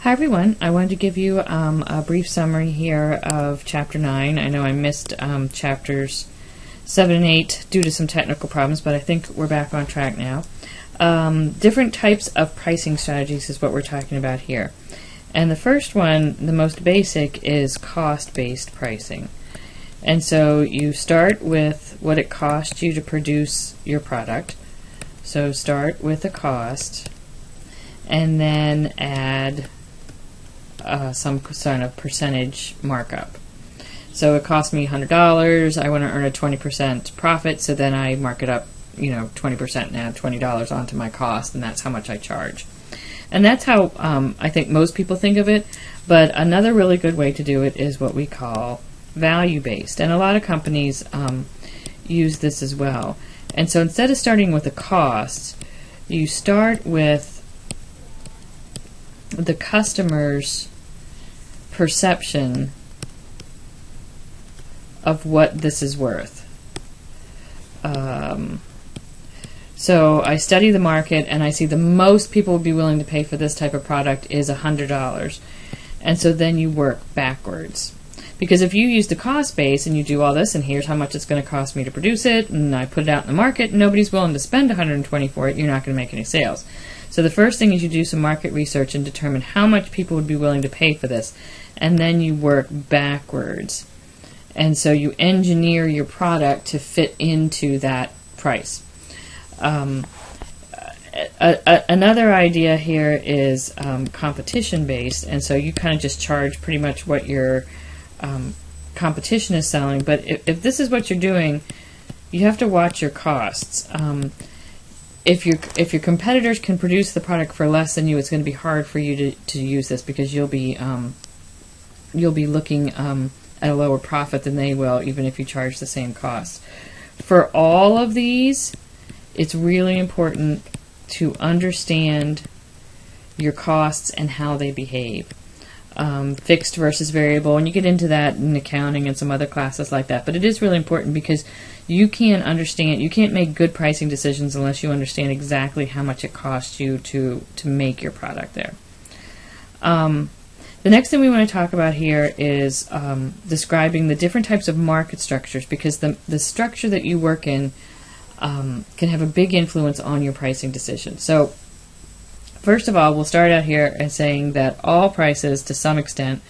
Hi everyone, I wanted to give you a brief summary here of Chapter 9. I know I missed Chapters 7 and 8 due to some technical problems, but I think we're back on track now. Different types of pricing strategies is what we're talking about here. And the first one, the most basic, is cost-based pricing. And so you start with what it costs you to produce your product. So start with the cost and then add some kind of percentage markup. So it cost me $100. I want to earn a 20% profit, so then I mark it up, 20% and add $20 onto my cost, and that's how much I charge. And that's how I think most people think of it. But another really good way to do it is what we call value-based, and a lot of companies use this as well. And so instead of starting with the cost, you start with the customer's perception of what this is worth. So I study the market and I see the most people would be willing to pay for this type of product is $100. And so then you work backwards. Because if you use the cost base and you do all this, and here's how much it's going to cost me to produce it, and I put it out in the market, and nobody's willing to spend $120 for it, you're not going to make any sales. So the first thing is you do some market research and determine how much people would be willing to pay for this, and then you work backwards. And so you engineer your product to fit into that price. Another idea here is competition-based, and so you kind of just charge pretty much what your competition is selling. But if this is what you're doing, you have to watch your costs. If your competitors can produce the product for less than you, it's going to be hard for you to use this, because you'll be looking at a lower profit than they will, even if you charge the same cost. For all of these, it's really important to understand your costs and how they behave. Fixed versus variable, and you get into that in accounting and some other classes like that. But it is really important, because you can't make good pricing decisions unless you understand exactly how much it costs you to make your product there. The next thing we want to talk about here is describing the different types of market structures, because the structure that you work in can have a big influence on your pricing decision. So first of all, we'll start out here as saying that all prices, to some extent,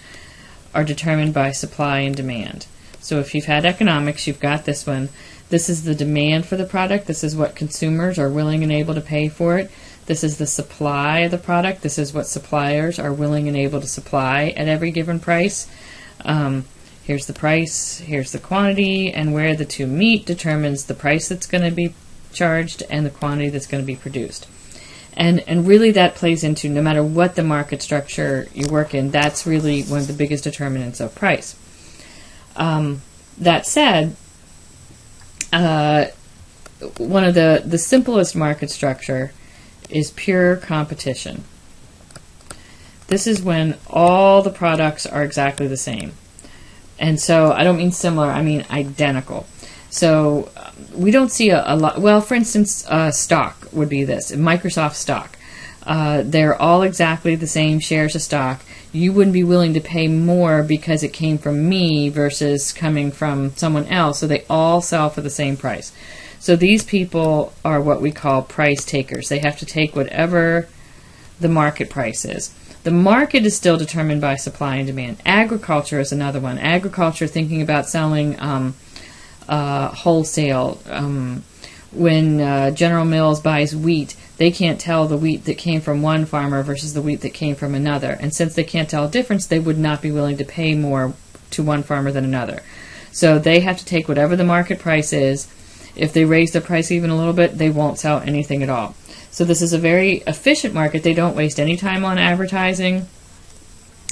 are determined by supply and demand. So if you've had economics, you've got this one. This is the demand for the product. This is what consumers are willing and able to pay for it. This is the supply of the product. This is what suppliers are willing and able to supply at every given price. Here's the price, here's the quantity, and where the two meet determines the price that's going to be charged and the quantity that's going to be produced. And really that plays into, no matter what the market structure you work in, that's really one of the biggest determinants of price. That said, one of the simplest market structure is pure competition. This is when all the products are exactly the same. And so I don't mean similar, I mean identical. So we don't see a lot. Well, for instance, stock would be this. Microsoft stock. They're all exactly the same shares of stock. You wouldn't be willing to pay more because it came from me versus coming from someone else. So they all sell for the same price. So these people are what we call price takers. They have to take whatever the market price is. The market is still determined by supply and demand. Agriculture is another one. Agriculture, thinking about selling wholesale. When General Mills buys wheat, they can't tell the wheat that came from one farmer versus the wheat that came from another. And since they can't tell a difference, they would not be willing to pay more to one farmer than another. So they have to take whatever the market price is. If they raise the price even a little bit, they won't sell anything at all. So this is a very efficient market. They don't waste any time on advertising.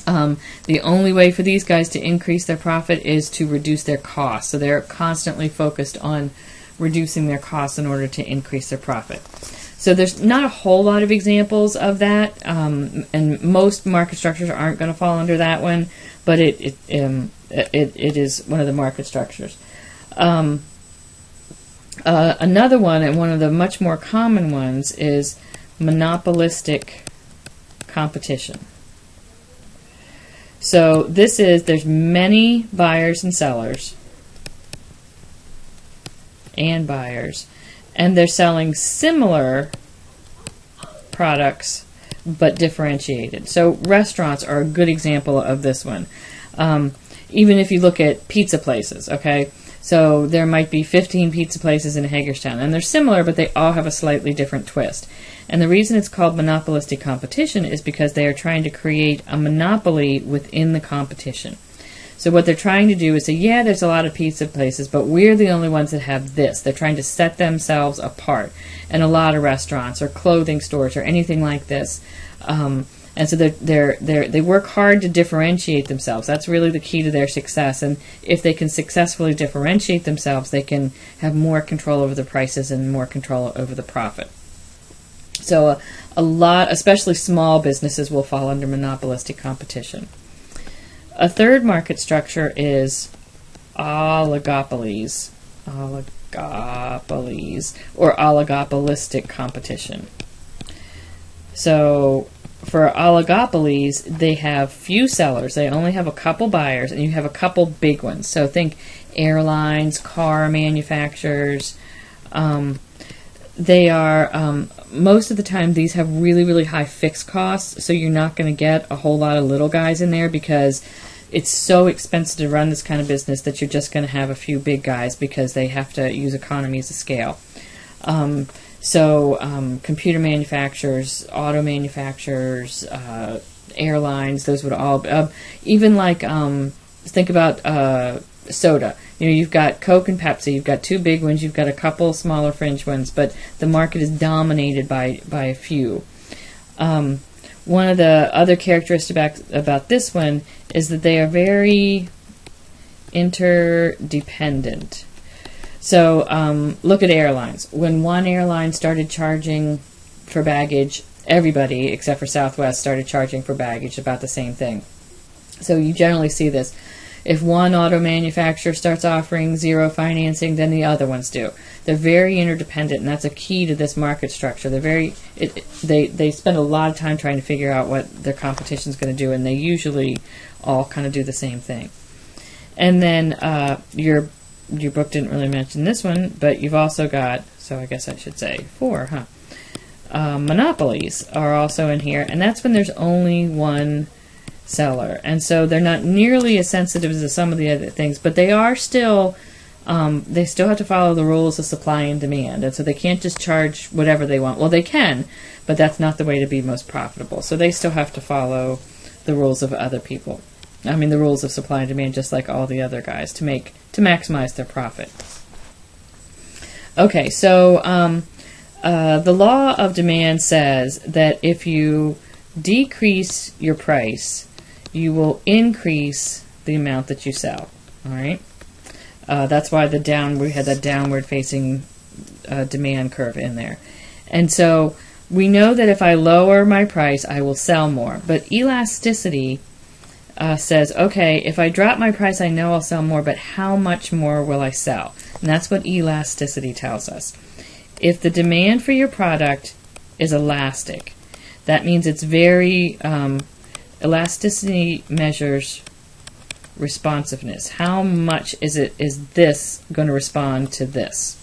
The only way for these guys to increase their profit is to reduce their costs. So they're constantly focused on reducing their costs in order to increase their profit. So there's not a whole lot of examples of that, and most market structures aren't going to fall under that one, but it is one of the market structures. Another one, and one of the much more common ones, is monopolistic competition. So there's many buyers and sellers and buyers, and they're selling similar products but differentiated. So restaurants are a good example of this one. Even if you look at pizza places, okay? So there might be 15 pizza places in Hagerstown, and they're similar, but they all have a slightly different twist. And the reason it's called monopolistic competition is because they are trying to create a monopoly within the competition. So what they're trying to do is say, yeah, there's a lot of pizza places, but we're the only ones that have this. They're trying to set themselves apart. And a lot of restaurants or clothing stores or anything like this. And so they work hard to differentiate themselves. That's really the key to their success. And if they can successfully differentiate themselves, they can have more control over the prices and more control over the profit. So a lot, especially small businesses, will fall under monopolistic competition. A third market structure is oligopolies or oligopolistic competition. So for oligopolies, they have few sellers. They only have a couple buyers, and you have a couple big ones. So think airlines, car manufacturers. They are, most of the time, these have really, really high fixed costs, so you're not going to get a whole lot of little guys in there because it's so expensive to run this kind of business that you're just going to have a few big guys because they have to use economies of scale. Computer manufacturers, auto manufacturers, airlines, those would all, even like, think about soda. You know, you've got Coke and Pepsi, you've got two big ones, you've got a couple smaller fringe ones, but the market is dominated by a few. One of the other characteristics about this one is that they are very interdependent. So look at airlines. When one airline started charging for baggage, everybody except for Southwest started charging for baggage about the same thing. So you generally see this. If one auto manufacturer starts offering zero financing, then the other ones do. They're very interdependent, and that's a key to this market structure. They spend a lot of time trying to figure out what their competition is going to do, and they usually all kind of do the same thing. And then your book didn't really mention this one, but you've also got, so I guess I should say 4, monopolies are also in here, and that's when there's only one seller. And so they're not nearly as sensitive as some of the other things, but they are still, they still have to follow the rules of supply and demand, and so they can't just charge whatever they want. Well, they can, but that's not the way to be most profitable. So they still have to follow the rules of other people. I mean, the rules of supply and demand, just like all the other guys, to maximize their profit. Okay, so the law of demand says that if you decrease your price, you will increase the amount that you sell. All right, that's why we had that downward facing demand curve in there. And so we know that if I lower my price, I will sell more. But elasticity says, okay, if I drop my price, I know I'll sell more, but how much more will I sell? And that's what elasticity tells us. If the demand for your product is elastic, that means it's very, elasticity measures responsiveness. How much is this going to respond to this?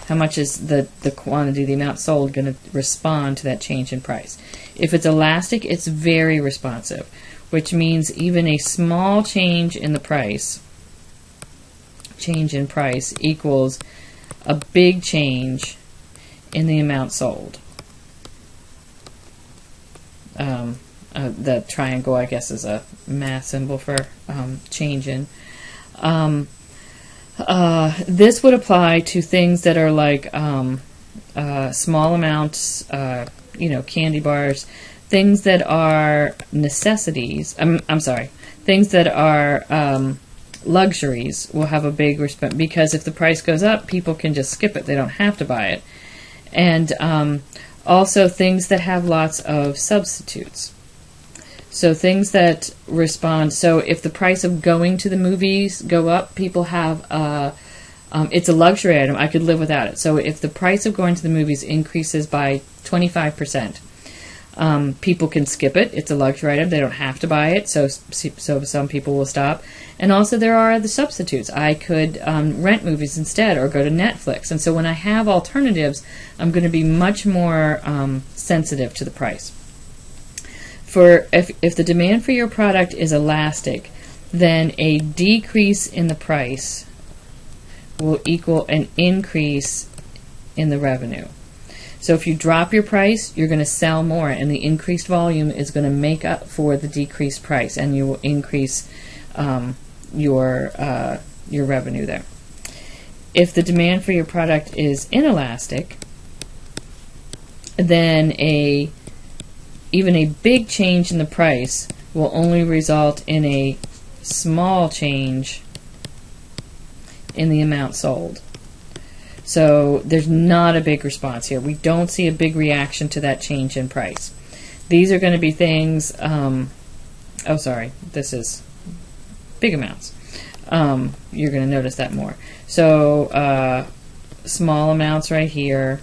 How much is the quantity, the amount sold, going to respond to that change in price? If it's elastic, it's very responsive, which means even a small change in the price, equals a big change in the amount sold. The triangle, I guess, is a math symbol for change in. This would apply to things that are like small amounts, candy bars, things that are necessities. I'm sorry, things that are luxuries will have a big response, because if the price goes up, people can just skip it. They don't have to buy it. And also things that have lots of substitutes. So things that respond, so if the price of going to the movies go up, people have, it's a luxury item, I could live without it. So if the price of going to the movies increases by 25%, People can skip it. It's a luxury item. They don't have to buy it, so some people will stop. And also there are the substitutes. I could rent movies instead or go to Netflix. And so when I have alternatives, I'm going to be much more sensitive to the price. If the demand for your product is elastic, then a decrease in the price will equal an increase in the revenue. So if you drop your price, you're going to sell more, and the increased volume is going to make up for the decreased price, and you will increase your revenue there. If the demand for your product is inelastic, then even a big change in the price will only result in a small change in the amount sold. So there's not a big response here. We don't see a big reaction to that change in price. These are going to be things, this is big amounts. You're going to notice that more. So small amounts right here.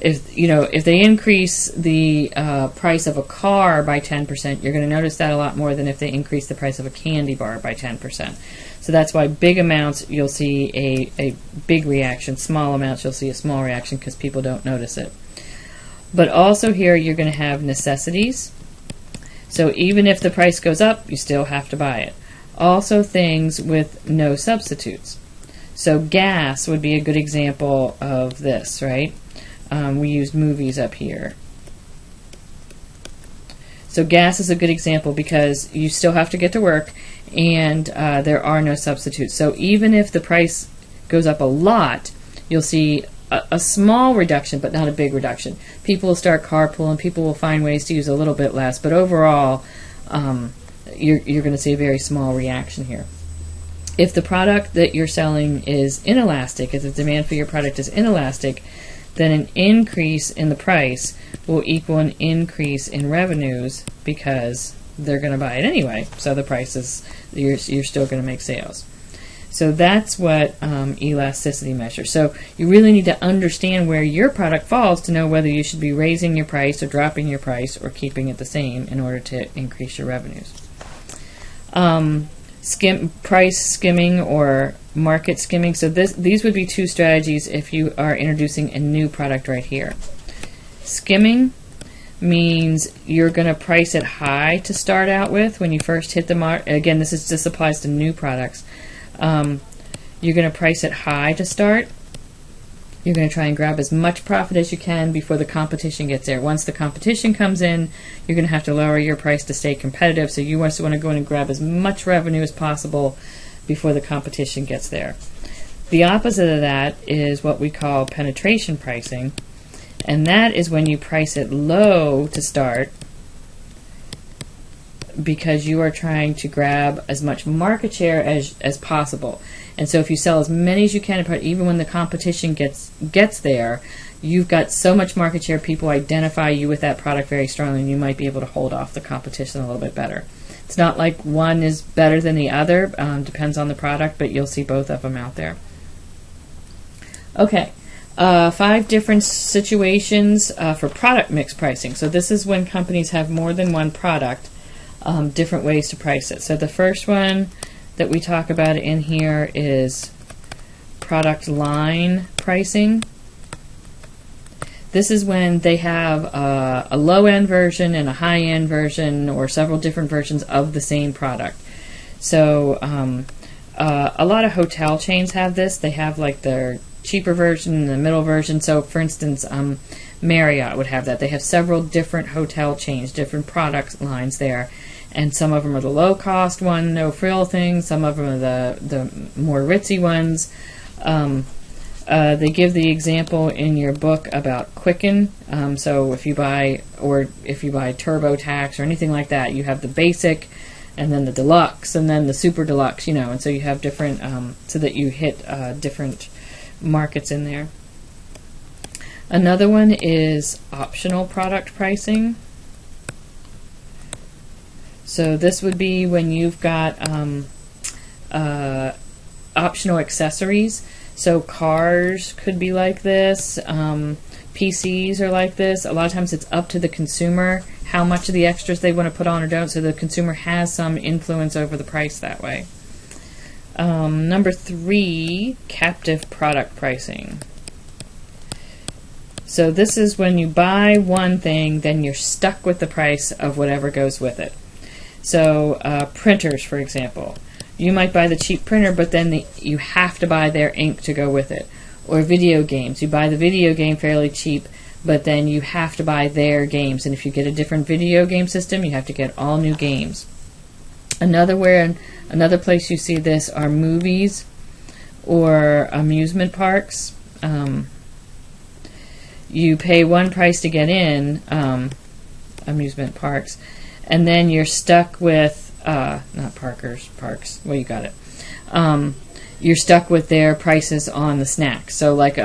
If they increase the price of a car by 10%, you're going to notice that a lot more than if they increase the price of a candy bar by 10%. So that's why big amounts you'll see a big reaction. Small amounts you'll see a small reaction because people don't notice it. But also here you're going to have necessities. So even if the price goes up, you still have to buy it. Also things with no substitutes. So gas would be a good example of this, right? We used movies up here. So gas is a good example because you still have to get to work, and there are no substitutes. So even if the price goes up a lot, you'll see a small reduction, but not a big reduction. People will start carpooling, people will find ways to use a little bit less, but overall you're going to see a very small reaction here. If the product that you're selling is inelastic, if the demand for your product is inelastic, then an increase in the price will equal an increase in revenues because they're going to buy it anyway. So the price is, you're still going to make sales. So that's what elasticity measures. So you really need to understand where your product falls to know whether you should be raising your price or dropping your price or keeping it the same in order to increase your revenues. Price skimming or market skimming. So these would be two strategies if you are introducing a new product right here. Skimming means you're going to price it high to start out with when you first hit the market. Again, this applies to new products. You're going to price it high to start. You're going to try and grab as much profit as you can before the competition gets there. Once the competition comes in, you're going to have to lower your price to stay competitive. So you want to go in and grab as much revenue as possible before the competition gets there. The opposite of that is what we call penetration pricing, and that is when you price it low to start because you are trying to grab as much market share as possible. And so if you sell as many as you can, even when the competition gets there, you've got so much market share, people identify you with that product very strongly, and you might be able to hold off the competition a little bit better. It's not like one is better than the other, depends on the product, but you'll see both of them out there. Okay, 5 different situations for product mix pricing. So this is when companies have more than one product, different ways to price it. So the first one that we talk about in here is product line pricing. This is when they have a low-end version and a high-end version or several different versions of the same product. So a lot of hotel chains have this. They have like their cheaper version and the middle version. So for instance, Marriott would have that. They have several different hotel chains, different product lines there. And some of them are the low-cost one, no-frill things. Some of them are the more ritzy ones. They give the example in your book about Quicken. So if you buy TurboTax or anything like that, you have the basic, and then the deluxe, and then the super deluxe. And so you have different, so that you hit different markets in there. Another one is optional product pricing. So this would be when you've got optional accessories. So cars could be like this. PCs are like this. A lot of times it's up to the consumer how much of the extras they want to put on or don't, so the consumer has some influence over the price that way. Number 3, captive product pricing. So this is when you buy one thing, then you're stuck with the price of whatever goes with it. So printers, for example. You might buy the cheap printer, but then you have to buy their ink to go with it. Or video games. You buy the video game fairly cheap, but then you have to buy their games. And if you get a different video game system, you have to get all new games. Another place you see this are movies or amusement parks. You pay one price to get in amusement parks, and then you're stuck with not parks. Well, you got it. You're stuck with their prices on the snacks. So like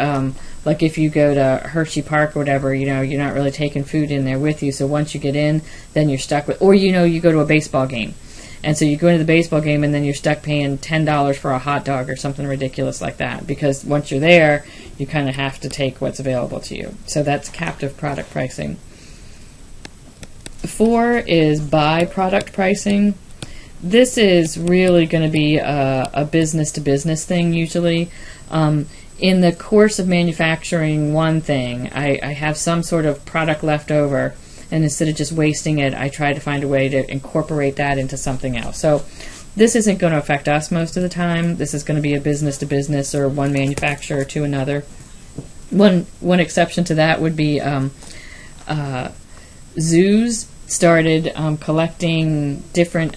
if you go to Hershey Park or whatever, you're not really taking food in there with you. So once you get in, then you're stuck with, or you go to a baseball game. And so you go into the baseball game and then you're stuck paying $10 for a hot dog or something ridiculous like that. Because once you're there, you kind of have to take what's available to you. So that's captive product pricing. 4 is by-product pricing. This is really going to be a business-to-business thing usually. In the course of manufacturing one thing, I have some sort of product left over, and instead of just wasting it, I try to find a way to incorporate that into something else. So this isn't going to affect us most of the time. This is going to be a business-to-business or one manufacturer to another. One exception to that would be zoos started collecting different,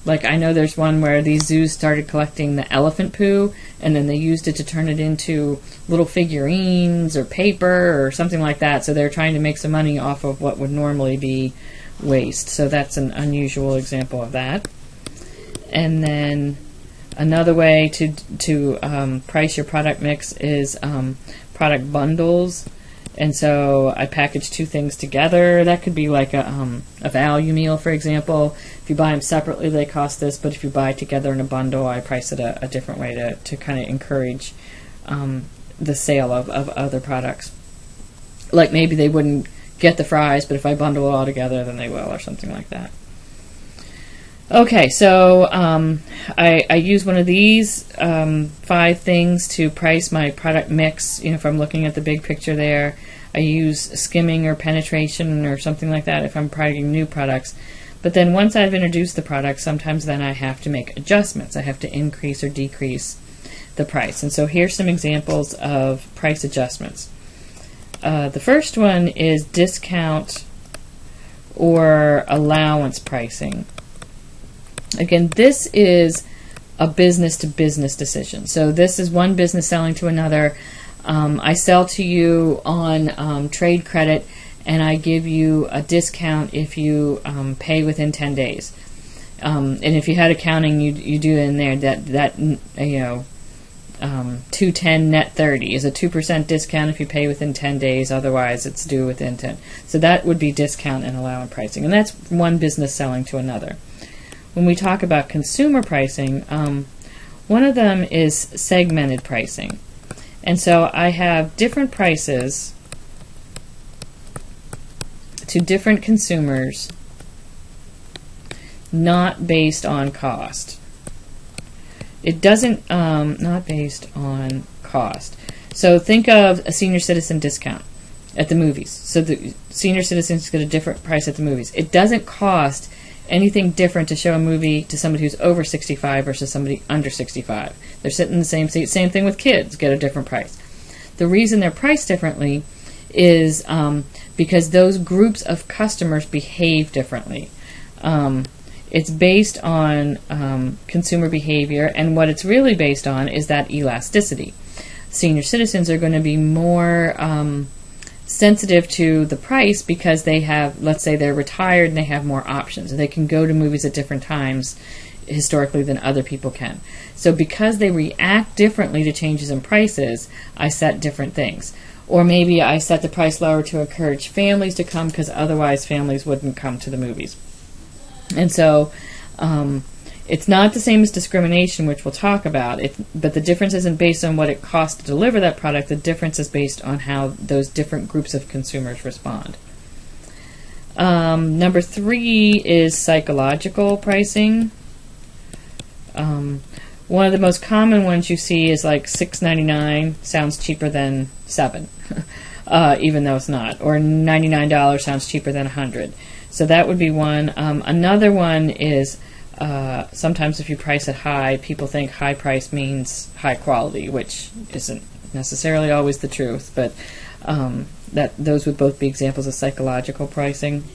like I know there's one where these zoos started collecting the elephant poo, and then they used it to turn it into little figurines or paper or something like that. So they're trying to make some money off of what would normally be waste. So that's an unusual example of that. And then another way to price your product mix is product bundles. And so I package two things together. That could be like a value meal, for example. If you buy them separately, they cost this, but if you buy together in a bundle, I price it a different way to kind of encourage the sale of other products. Like maybe they wouldn't get the fries, but if I bundle it all together, then they will, or something like that. Okay, so I use one of these 5 things to price my product mix. If I'm looking at the big picture there, I use skimming or penetration or something like that if I'm pricing new products. But then once I've introduced the product, sometimes then I have to make adjustments. I have to increase or decrease the price. And so here's some examples of price adjustments. The first one is discount or allowance pricing. Again, this is a business-to-business decision. So this is one business selling to another. I sell to you on trade credit, and I give you a discount if you pay within 10 days. And if you had accounting, you do in there that 210 net 30 is a 2% discount if you pay within 10 days. Otherwise, it's due within 10. So that would be discount and allowance pricing, and that's one business selling to another. When we talk about consumer pricing, one of them is segmented pricing. And so I have different prices to different consumers, not based on cost. It doesn't, not based on cost. So think of a senior citizen discount at the movies. So the senior citizens get a different price at the movies. It doesn't cost anything different to show a movie to somebody who's over 65 versus somebody under 65. They're sitting in the same seat. Same thing with kids, get a different price. The reason they're priced differently is because those groups of customers behave differently. It's based on consumer behavior, and what it's really based on is that elasticity. Senior citizens are going to be more sensitive to the price because they have, let's say they're retired and they have more options. They can go to movies at different times historically than other people can. So because they react differently to changes in prices, I set different things. Or maybe I set the price lower to encourage families to come because otherwise families wouldn't come to the movies. And so It's not the same as discrimination, which we'll talk about, but the difference isn't based on what it costs to deliver that product. The difference is based on how those different groups of consumers respond. Number 3 is psychological pricing. One of the most common ones you see is like $6.99 sounds cheaper than $7, even though it's not. Or $99 sounds cheaper than $100. So that would be one. Another one is sometimes if you price it high, people think high price means high quality, which isn't necessarily always the truth. But those would both be examples of psychological pricing.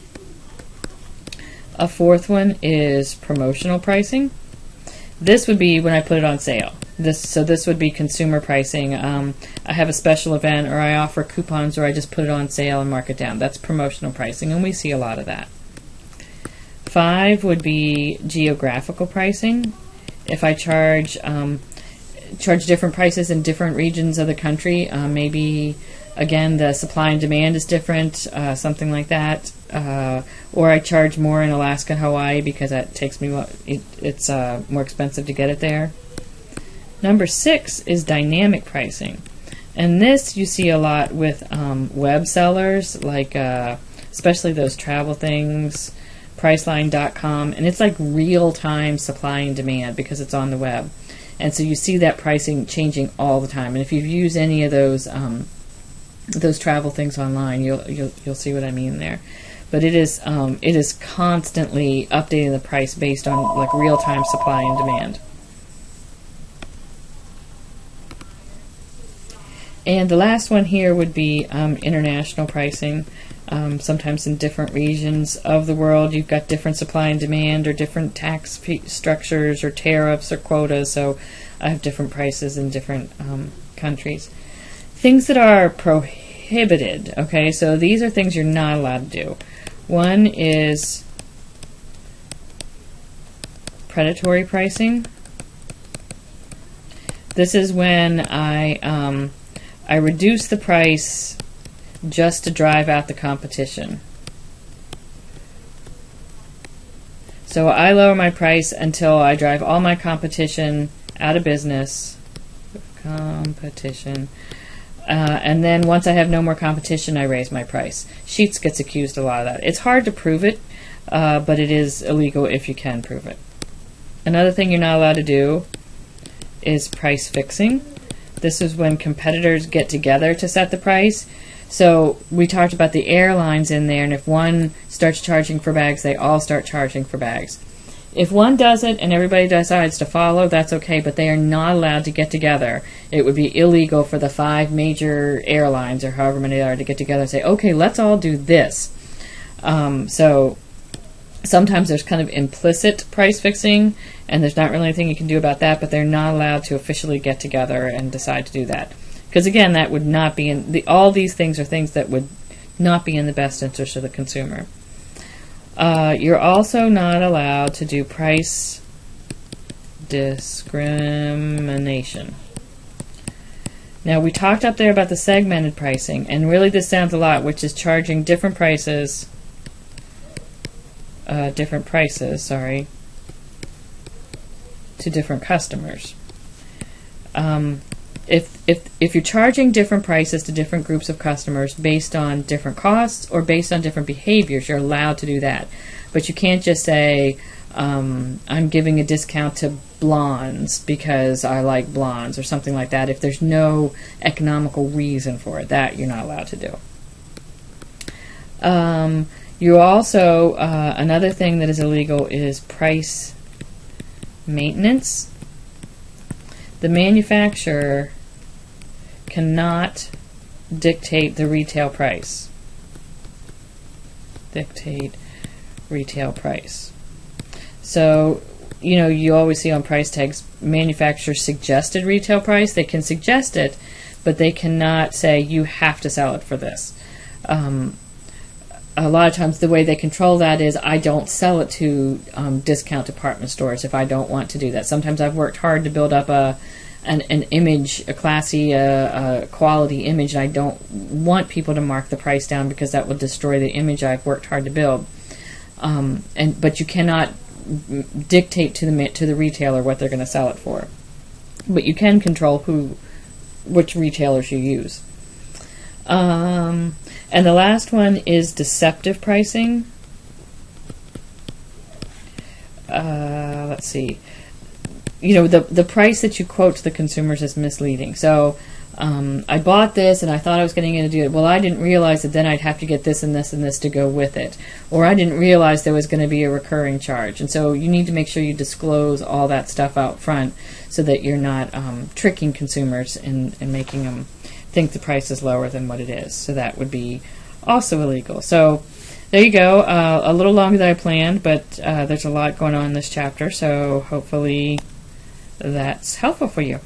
A fourth one is promotional pricing. This would be when I put it on sale. This would be consumer pricing. I have a special event, or I offer coupons, or I just put it on sale and mark it down. That's promotional pricing, and we see a lot of that. 5 would be geographical pricing. If I charge different prices in different regions of the country, maybe again the supply and demand is different, something like that. Or I charge more in Alaska and Hawaii because that takes me it's more expensive to get it there. Number 6 is dynamic pricing, and this you see a lot with web sellers, like especially those travel things, Priceline.com, and it's like real-time supply and demand because it's on the web, and so you see that pricing changing all the time. And if you use any of those travel things online, you'll see what I mean there. But it is constantly updating the price based on like real-time supply and demand. And the last one here would be international pricing. Sometimes in different regions of the world, you've got different supply and demand, or different tax structures, or tariffs, or quotas. So I have different prices in different countries. Things that are prohibited. Okay, so these are things you're not allowed to do. One is predatory pricing. This is when I reduce the price just to drive out the competition. So I lower my price until I drive all my competition out of business. Competition. And then once I have no more competition, I raise my price. Sheets gets accused a lot of that. It's hard to prove it, but it is illegal if you can prove it. Another thing you're not allowed to do is price fixing. This is when competitors get together to set the price. So we talked about the airlines in there, and if one starts charging for bags, they all start charging for bags. If one does it and everybody decides to follow, that's okay, but they are not allowed to get together. It would be illegal for the 5 major airlines, or however many there are, to get together and say, okay, let's all do this. So sometimes there's kind of implicit price fixing, and there's not really anything you can do about that, but they're not allowed to officially get together and decide to do that. Because again, that would not be in all these things are things that would not be in the best interest of the consumer. You're also not allowed to do price discrimination. Now, we talked up there about the segmented pricing, and really this sounds a lot, which is charging different prices, to different customers. If you're charging different prices to different groups of customers based on different costs or based on different behaviors, you're allowed to do that. But you can't just say, I'm giving a discount to blondes because I like blondes, or something like that, if there's no economical reason for it. That you're not allowed to do. You also, another thing that is illegal is price maintenance. The manufacturer cannot dictate the retail price. Dictate retail price. So, you always see on price tags, manufacturer's suggested retail price. They can suggest it, but they cannot say you have to sell it for this. A lot of times the way they control that is I don't sell it to discount department stores if I don't want to do that. Sometimes I've worked hard to build up an image, a classy, quality image, and I don't want people to mark the price down because that will destroy the image I've worked hard to build. But you cannot dictate to the retailer what they're going to sell it for. But you can control which retailers you use. And the last one is deceptive pricing. Let's see. The price that you quote to the consumers is misleading. So I bought this and I thought I was going to do it. Well, I didn't realize that then I'd have to get this and this and this to go with it. Or I didn't realize there was going to be a recurring charge. And so you need to make sure you disclose all that stuff out front so that you're not tricking consumers and making them think the price is lower than what it is. So that would be also illegal. So there you go. A little longer than I planned, but there's a lot going on in this chapter. So hopefully that's helpful for you.